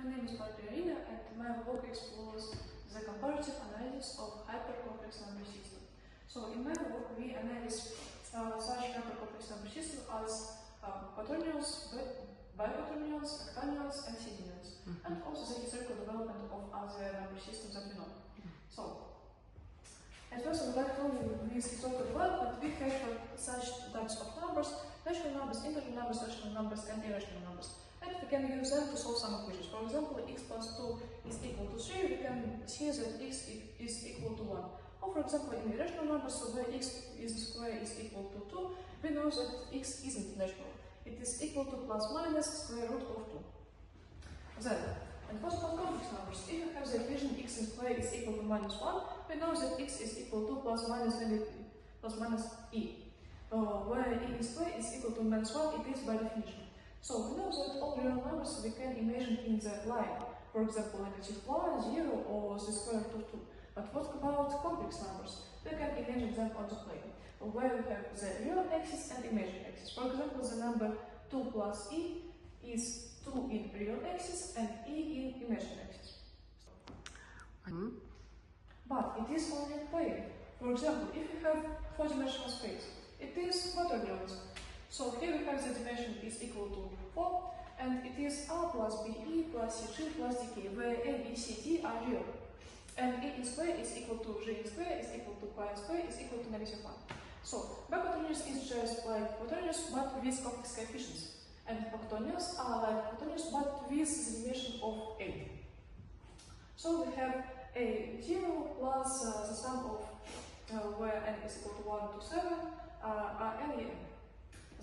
name is Margarina, and my work explores the comparative analysis of hypercomplex number system. So in my work, we analyze such hypercomplex number system as quaternions, biquaternions, octonions, and centionions, and also the historical development of other number systems that we know. So, at first, I would like to tell you with historical development, we have such types of numbers: natural numbers, integer numbers, rational numbers, and irrational numbers. And we can use them to solve some equations. For example, x plus 2 is equal to 3, we can see that x is equal to 1. Or for example, in irrational numbers, so where x square is equal to 2, we know that x isn't natural. It is equal to plus minus square root of 2. Then, and for complex numbers, if you have the equation x square is equal to minus 1, we know that x is equal to plus minus e. Where e square is equal to minus 1, it is by definition. So we know that all real numbers we can imagine in the line. For example, -1, 0, or the square root of 2. But what about complex numbers? We can imagine them on the plane, where we have the real axis and imaginary axis. For example, the number 2 plus e is 2 in real axis and e in imaginary axis. But it is only a plane. For example, if you have 4-dimensional space, it is quaternions. So here we have the dimension is equal to 4, and it is a plus be plus cg plus dk, where a, b, c, d are real. And a square is equal to g square is equal to pi square is equal to -1. So biquaternions is just like quaternions but with complex coefficients. And octonions are like quaternions but with the dimension of 8. So we have a 0 plus the sum of where n is equal to 1 to 7 are n and n.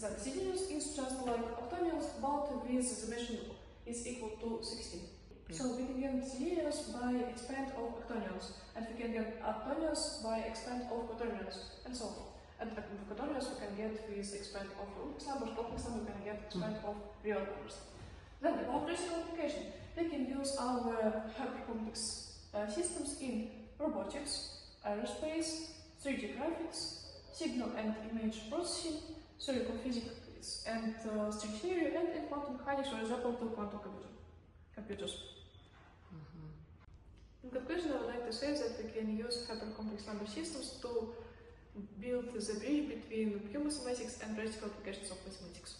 The centionions is just like octonions but with the dimension is equal to 16. So we can get centionions by expand of octonions, and we can get octonions by expand of quaternions, and so on. And quaternions we can get with expand of complex numbers we can get expand of real numbers. Then about practical application, we can use our hypercomplex systems in robotics, aerospace, 3D graphics, signal and image processing, theoretical physics and string theory, and in quantum mechanics, for example, to quantum computers. In conclusion, I would like to say that we can use hypercomplex number systems to build the bridge between pure mathematics and practical applications of mathematics.